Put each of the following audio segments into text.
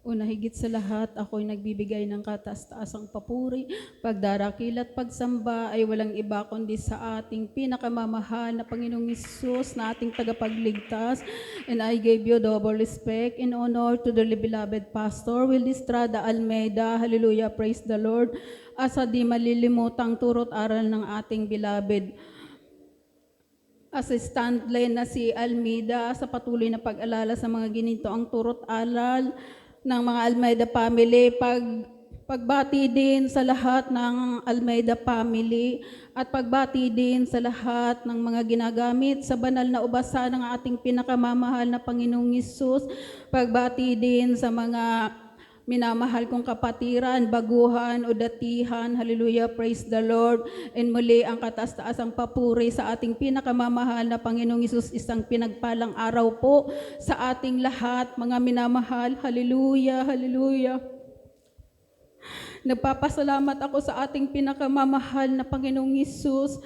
Una higit sa lahat, ako'y nagbibigay ng kataas-taasang papuri, pagdarakil at pagsamba ay walang iba kundi sa ating pinakamamahal na Panginoong Hesus na ating tagapagligtas. And I give you double respect and honor to the beloved Pastor Will Estrada Almeida. Hallelujah, praise the Lord. Asa di malilimutang turot aral ng ating beloved Assistant Len na si Almeida sa patuloy na pag-alala sa mga ginito ang turot aral ng mga Almeida family, pagbati din sa lahat ng Almeida family at pagbati din sa lahat ng mga ginagamit sa banal na ubasa ng ating pinakamamahal na Panginoong Hesus, pagbati din sa mga minamahal kong kapatiran, baguhan o datihan, hallelujah, praise the Lord. And muli ang kataas-taasang papuri sa ating pinakamamahal na Panginoong Hesus, isang pinagpalang araw po sa ating lahat, mga minamahal, hallelujah, hallelujah. Nagpapasalamat ako sa ating pinakamamahal na Panginoong Hesus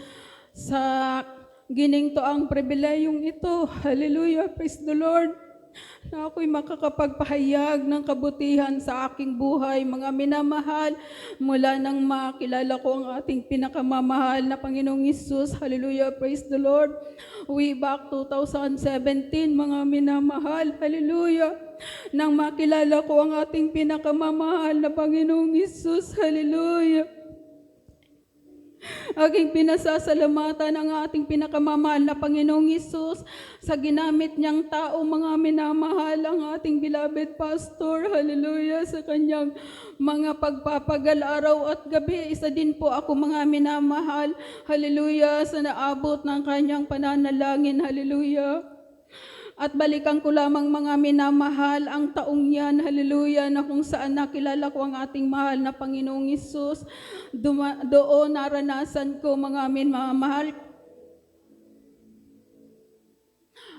sa gininto ang pribileyong ito, hallelujah, praise the Lord, na ako'y makakapagpahayag ng kabutihan sa aking buhay, mga minamahal, mula nang makilala ko ang ating pinakamamahal na Panginoong Hesus. Hallelujah, praise the Lord. Way back 2017, mga minamahal, hallelujah, nang makilala ko ang ating pinakamamahal na Panginoong Hesus. Hallelujah. Aking pinasasalamatan ang ating pinakamamahal na Panginoong Hesus sa ginamit niyang tao, mga minamahal, ang ating beloved pastor, hallelujah, sa kanyang mga pagpapagal araw at gabi. Isa din po ako, mga minamahal, hallelujah, sa naabot ng kanyang pananalangin, hallelujah. At balikan ko lamang, mga minamahal, ang taong yan, hallelujah, na kung saan nakilala ko ang ating mahal na Panginoong Hesus. Doon naranasan ko, mga minamahal,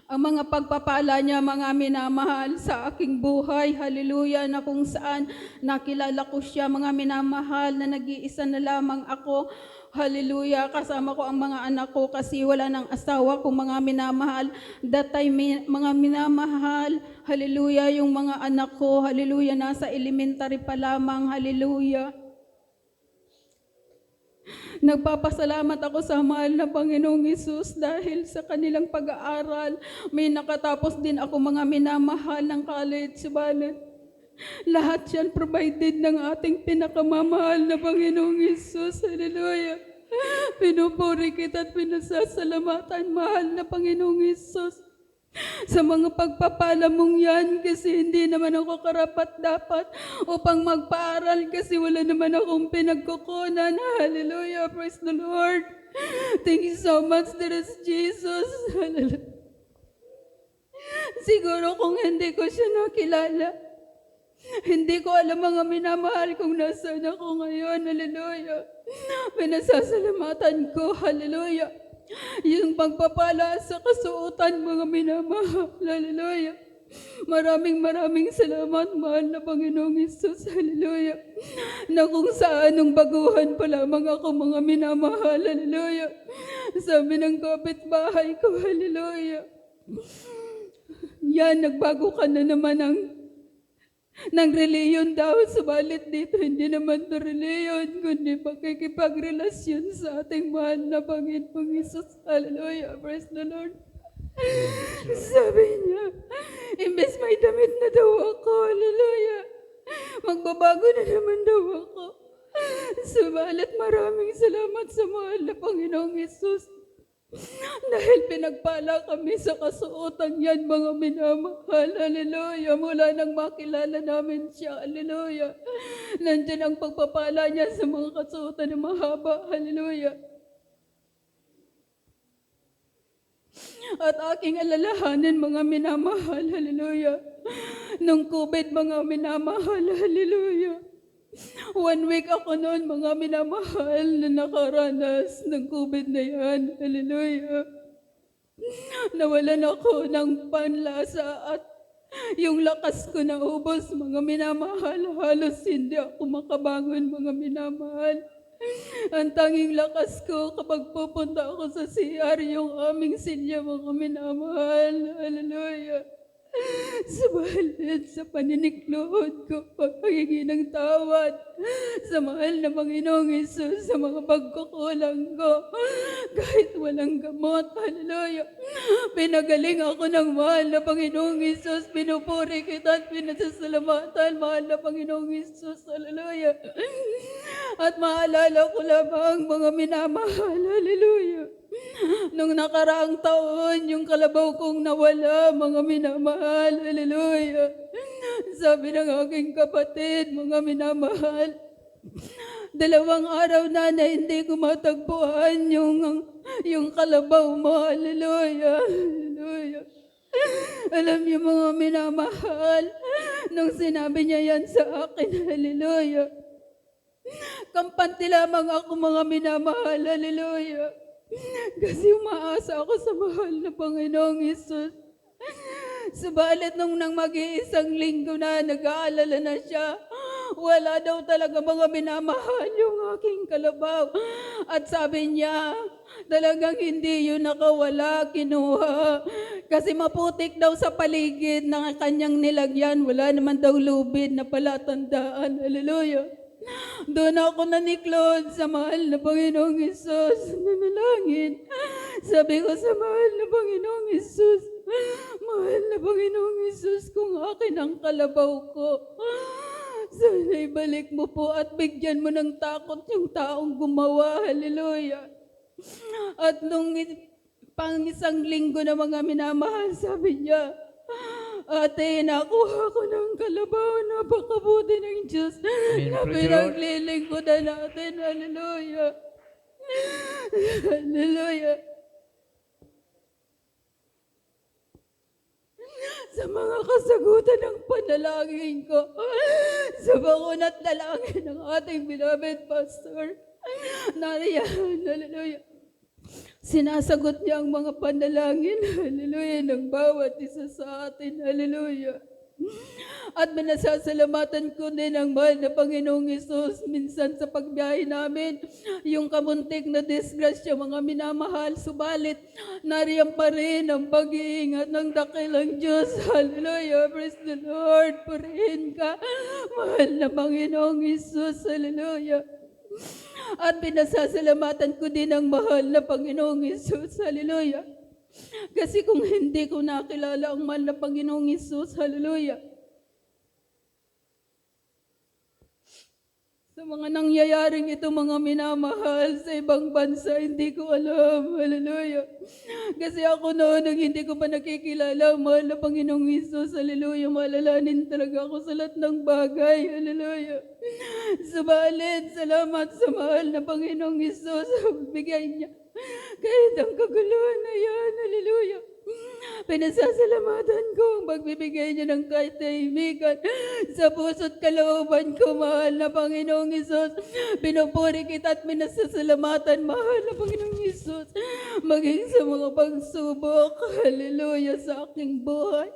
ang mga pagpapala niya, mga minamahal, sa aking buhay, hallelujah, na kung saan nakilala ko siya, mga minamahal, na nag-iisa na lamang ako, hallelujah, kasama ko ang mga anak ko kasi wala nang asawa ko, mga minamahal. That time, mga minamahal, hallelujah, yung mga anak ko, hallelujah, nasa elementary pa lamang, hallelujah. Nagpapasalamat ako sa mahal na Panginoong Hesus dahil sa kanilang pag-aaral. May nakatapos din ako, mga minamahal, ng college, subalit lahat yan provided ng ating pinakamamahal na Panginoong Hesus. Hallelujah. Pinupuri kita at pinasasalamatan, mahal na Panginoong Hesus, sa mga pagpapala mong yan, kasi hindi naman ako karapat-dapat upang magpaaral kasi wala naman akong pinagkukunan. Hallelujah, praise the Lord. Thank you so much, dear Jesus. Hallelujah. Siguro kung hindi ko siya nakilala, hindi ko alam, mga minamahal, kung nasaan ako ngayon. Hallelujah. Pinasasalamatan ko, hallelujah, yung pagpapala sa kasuotan, mga minamahal, hallelujah. Maraming salamat, mahal na Panginoong Hesus, hallelujah, na kung saan nung baguhan pa lamang ako, mga minamahal, hallelujah, sabi ng kapitbahay ko, hallelujah, yan, nagbago ka na naman ng reliyon daw, subalit dito hindi naman to reliyon, kundi pakikipagrelasyon sa ating mahal na Panginoong Hesus. Hallelujah, praise the Lord. Sabi niya, imbes may damit na daw ako, hallelujah, magbabago na naman daw ako. Subalit maraming salamat sa mahal na Panginoong Hesus, dahil pinagpala kami sa kasuotan yan, mga minamahal, hallelujah, mula nang makilala namin siya, hallelujah. Nandiyan ang pagpapala niya sa mga kasuotan na mahaba, hallelujah. At aking alalahanin, mga minamahal, hallelujah, nung COVID, mga minamahal, hallelujah. 1 week ako noon, mga minamahal, na nakaranas ng COVID na yan. Hallelujah. Nawalan ako ng panlasa at yung lakas ko na ubos, mga minamahal. Halos hindi ako makabangon, mga minamahal. Ang tanging lakas ko kapag pupunta ako sa CR, yung aming silya, mga minamahal. Hallelujah. Subalit sa paniniklood ko, paghingi ng tawad sa mahal na Panginoong Hesus sa mga pagkukulang ko. Kahit walang gamot, hallelujah. Pinagaling ako ng mahal na Panginoong Hesus. Pinupuri kita at pinasasalamatan, mahal na Panginoong Hesus, hallelujah. At maalala ko lamang mga minamahal, hallelujah. Nung nakaraang taon, yung kalabaw kong nawala, mga minamahal, hallelujah. Sabi ng aking kapatid, mga minamahal, 2 araw na hindi ko matagpuan yung kalabaw mo, hallelujah, hallelujah. Alam niyo mga minamahal, nung sinabi niya yan sa akin, hallelujah, kampante lamang ako mga minamahal, hallelujah. Kasi umaasa ako sa mahal na Panginoong Hesus. Subalit nung mag-iisang linggo na, nag-aalala na siya, wala daw talaga mga minamahal yung aking kalabaw. At sabi niya, talagang hindi yun nakawala, kinuha. Kasi maputik daw sa paligid ng kanyang nilagyan. Wala naman daw lubid na palatandaan. Hallelujah. Doon ako naniklod sa mahal na Panginoong Hesus. Nanalangin. Sabi ko sa mahal na Panginoong Hesus, mahal na Panginoong Hesus, kung akin ang kalabaw ko, sana ibalik mo po at bigyan mo ng takot yung taong gumawa. Hallelujah. At nung pang isang linggo na mga minamahal, sabi niya, ate, nakuha ko ng kalabaw, napakabuti ng Diyos na pinaglilingkuran natin. Hallelujah. Hallelujah. Sa mga kasagutan ng panalangin ko, sa bangon at dalangin ng ating beloved pastor, nariyan, hallelujah. Sinasagot niya ang mga panalangin, hallelujah, ng bawat isa sa atin, hallelujah. At minasasalamatan ko din ang mahal na Panginoong Hesus minsan sa pagbiyahe namin, yung kamuntik na disgrasya, mga minamahal, subalit nariyan pa rin ang pag-iingat ng dakilang Diyos, hallelujah, praise the Lord, purihin ka, mahal na Panginoong Hesus, hallelujah. At pinasasalamatan ko din ang mahal na Panginoong Hesus, hallelujah. Kasi kung hindi ko nakilala ang mahal na Panginoong Hesus, hallelujah, sa mga nangyayaring ito mga minamahal sa ibang bansa, hindi ko alam, hallelujah. Kasi ako noon, nung hindi ko pa nakikilala ang mahal na Panginoong Hesus, hallelujah, malalanin talaga ako sa lahat ng bagay, hallelujah. Subalit, salamat sa mahal na Panginoong Hesus, bigay niya kahit ang kaguluhan na yan, hallelujah. Pinasasalamatan ko ang pagbibigay niya ng katahimikan sa puso't kalooban ko, mahal na Panginoong Hesus. Pinupuri kita at pinasasalamatan, mahal na Panginoong Hesus, maging sa mga pagsubok, hallelujah, sa aking buhay,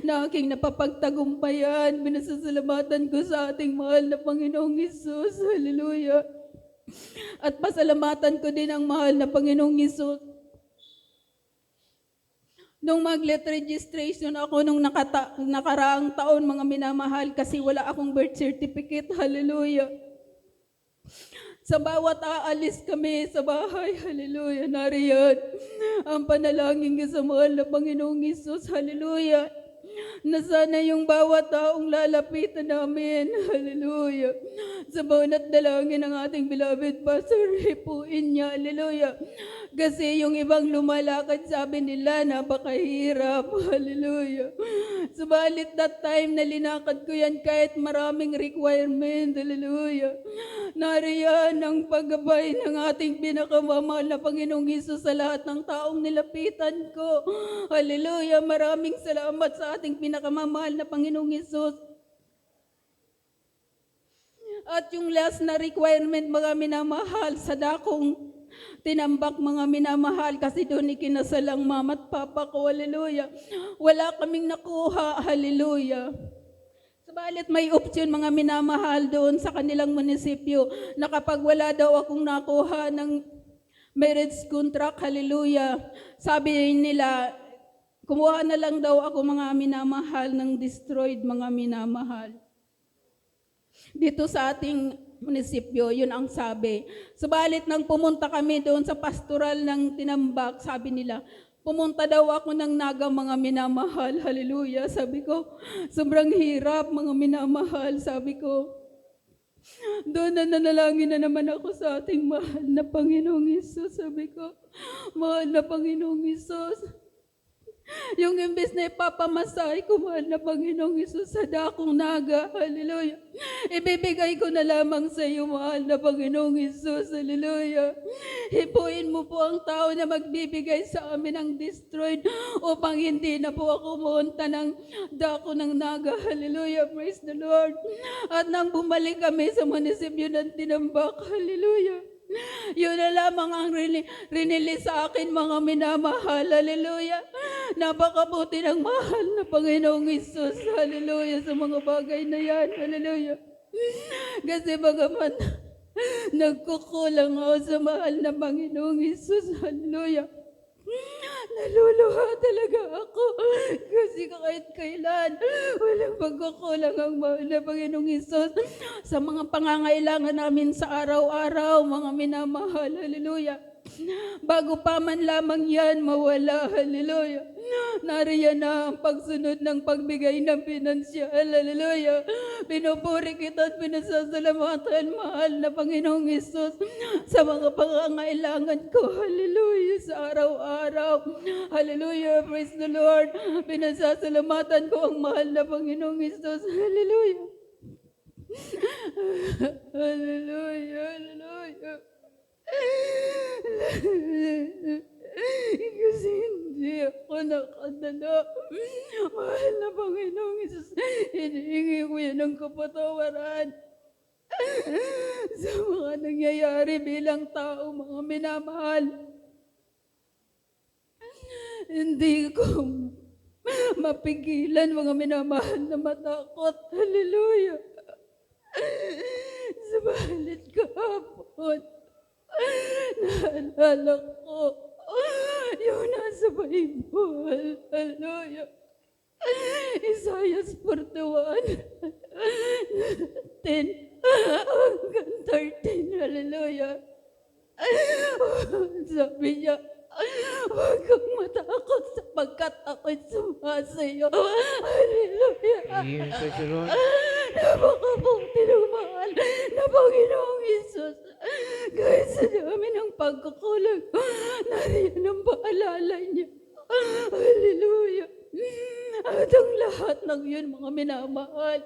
na aking napapagtagumpayan. Pinasasalamatan ko sa ating mahal na Panginoong Hesus, hallelujah. At pasalamatan ko din ang mahal na Panginoong Hesus. Nung mag-let registration ako nung nakaraang taon, mga minamahal, kasi wala akong birth certificate, hallelujah. Sa bawat aalis kami sa bahay, hallelujah, nariyan ang panalangin ko sa mahal na Panginoong Hesus, hallelujah. Na sana yung bawat taong lalapitan namin, hallelujah, sa bawat dalangin ng ating beloved pastor, hipuin niya, hallelujah. Kasi yung ibang lumalakad, sabi nila, napakahirap, hallelujah. Subalit that time na linakad ko yan, kahit maraming requirement, hallelujah, nariyan ang paggabay ng ating pinakamamahal na Panginoong Hesus sa lahat ng taong nilapitan ko, hallelujah. Maraming salamat sa ating pinakamamahal na Panginoong Hesus. At yung last na requirement, mga minamahal, sa dakong tinambak, mga minamahal, kasi doon ikinasalang mama at papa ko, hallelujah. Wala kaming nakuha, hallelujah. Subalit may option, mga minamahal, doon sa kanilang munisipyo, na kapag wala daw akong nakuha ng marriage contract, hallelujah, sabi nila, Kumuha na lang daw ako mga minamahal ng destroyed mga minamahal. Dito sa ating munisipyo, yun ang sabi. Subalit nang pumunta kami doon sa pastoral ng Tinambak, sabi nila, pumunta daw ako ng Naga mga minamahal. Hallelujah. Sabi ko, sobrang hirap mga minamahal. Sabi ko, doon na nanalangin na naman ako sa ating mahal na Panginoong Hesus. Sabi ko, mahal na Panginoong Hesus, yung imbes na ipapamasahe ko, mahal na Panginoong Hesus, sa dakong Naga, hallelujah, ibibigay ko na lamang sa iyo, mahal na Panginoong Hesus, hallelujah. Hipuin mo po ang tao na magbibigay sa amin ng destroyed upang hindi na po ako pumunta ng dako ng Naga, hallelujah, praise the Lord. At nang bumalik kami sa munisipyo ng Tinambak, hallelujah, yun na lamang ang rinili sa akin mga minamahal, hallelujah. Napakabuti ng mahal na Panginoong Hesus, hallelujah, sa mga bagay na yan, hallelujah. Kasi bagaman nagkukulang ako sa mahal na Panginoong Hesus, hallelujah, naluluha talaga ako kasi kahit kailan walang pagkukulang ang mahal na Panginoong Hesus sa mga pangangailangan namin sa araw-araw, mga minamahal, hallelujah. Bago pa man lamang yan mawala, hallelujah, nariyan na ang pagsunod ng pagbigay ng pinansyal, hallelujah. Pinupuri kita at pinasasalamatan, mahal na Panginoong Hesus, sa mga pangangailangan ko, hallelujah, sa araw-araw, hallelujah, praise the Lord. Pinasasalamatan ko ang mahal na Panginoong Hesus, hallelujah. Hallelujah, hallelujah. Kasi hindi ako nakadala. Mahal na Panginoong Hesus, hinihingi ko yan ng kapatawaran sa mga nangyayari bilang tao, mga minamahal. Hindi ko mapigilan, mga minamahal, na matakot. Hallelujah. Subalit kahapon, naalala ko yung nasa Bible, hallelujah, Isaiah 41, 10 hanggang 13, hallelujah. Sabi niya, huwag kang matakot sapagkat ako'y sumasayo. Hallelujah. Praise the Lord. Napakabuti ng mahal na Panginoong Hesus. Kahit sa dami ng pagkukulang, nariyan ang paalala niya. Hallelujah. At ang lahat ng yun, mga minamahal,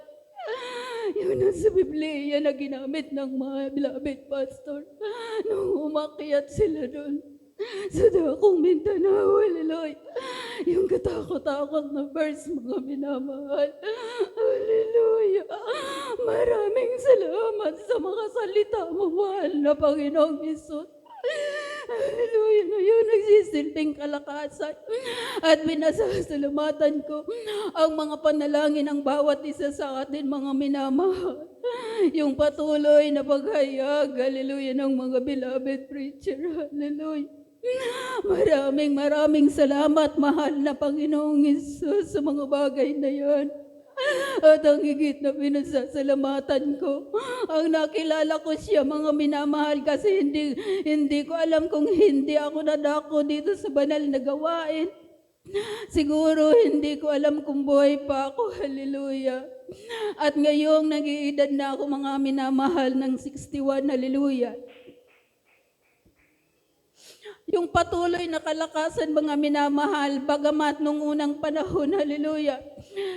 yun ang sa Biblia na ginamit ng mga beloved pastor nung umakyat sila doon sa dakong Mindanao, hallelujah. Yung katakot-takot na verse, mga minamahal, hallelujah. Maraming salamat sa mga salita mo, mahal na Panginoong Hesus. Hallelujah, na yun nagsisilbing kalakasan at binasasalamatan ko ang mga panalangin ng bawat isa sa atin, mga minamahal. Yung patuloy na paghayag, hallelujah, ng mga beloved preacher, hallelujah. Maraming salamat, mahal na Panginoong Hesus, sa mga bagay na yan. At ang higit na pinasasalamatan ko, ang nakilala ko siya, mga minamahal, kasi hindi ko alam kung hindi ako nadako dito sa banal na gawain. Siguro hindi ko alam kung buhay pa ako, hallelujah. At ngayong nag-iedad na ako, mga minamahal, ng 61, hallelujah. Yung patuloy na kalakasan, mga minamahal, bagamat nung unang panahon, hallelujah,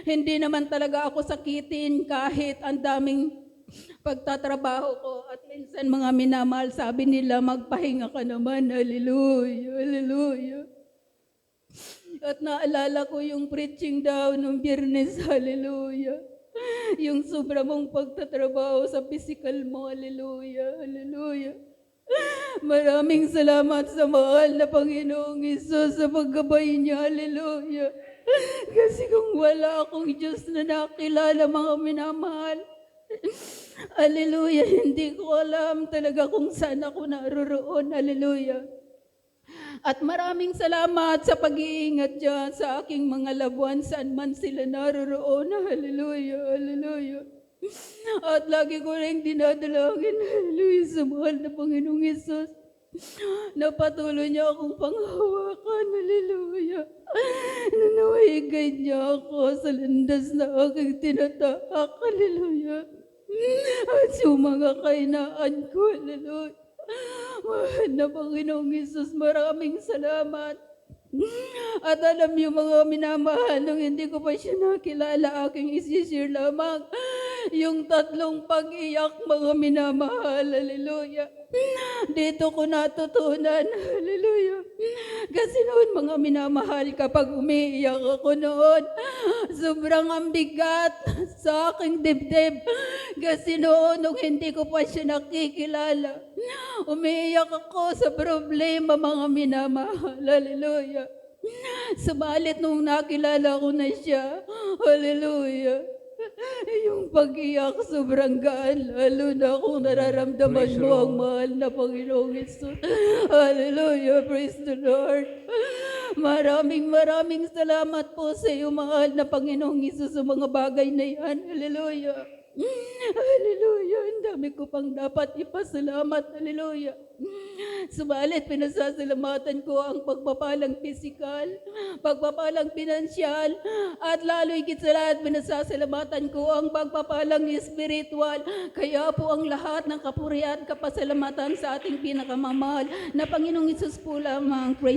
hindi naman talaga ako sakitin kahit ang daming pagtatrabaho ko. At minsan, mga minamahal, sabi nila, magpahinga ka naman, hallelujah, hallelujah. At naalala ko yung preaching daw nung Biyernes, hallelujah. Yung sobra mong pagtatrabaho sa physical mo, hallelujah, hallelujah. Maraming salamat sa mahal na Panginoong Hesus sa paggabay niya, hallelujah. Kasi kung wala akong Diyos na nakilala, mga minamahal, hallelujah, hindi ko alam talaga kung saan ako naroroon, hallelujah. At maraming salamat sa pag-iingat diyan sa aking mga labuan saan man sila naroroon. Hallelujah, hallelujah. At lagi ko rin dinadalangin, hallelujah, sa mahal na Panginoong Hesus, na patuloy niya akong panghawakan, hallelujah. Nanawigay niya ako sa landas na aking tinatahak, hallelujah. At sa mga kainaan ko, hallelujah. Mahal na Panginoong Hesus, maraming salamat. At alam niyo mga minamahal, nung hindi ko pa siya nakilala, aking isishare lamang yung 3 pag-iyak mga minamahal, hallelujah. Dito ko natutunan, hallelujah. Kasi noon mga minamahal, kapag umiiyak ako noon, sobrang ang bigat sa aking dibdib. Kasi noon, nung hindi ko pa siya nakikilala, umiiyak ako sa problema mga minamahal, hallelujah. Subalit nung nakilala ko na siya, hallelujah, yung pag-iyak sobrang gaan, lalo na kung nararamdaman Praise the mo ang Lord. mahal na Panginoong Hesus. Hallelujah, praise the Lord. Maraming salamat po sa iyo, mahal na Panginoong Hesus, sa mga bagay na yan. Hallelujah. Hallelujah. Ang dami ko pang dapat ipasalamat. Hallelujah. Subalit, pinasasalamatan ko ang pagpapalang pisikal, pagpapalang pinansyal, at lalo higit sa lahat, pinasasalamatan ko ang pagpapalang espiritual. Kaya po ang lahat ng kapurihan, kapasalamatan sa ating pinakamamahal na Panginoong Hesus po lamang. Praise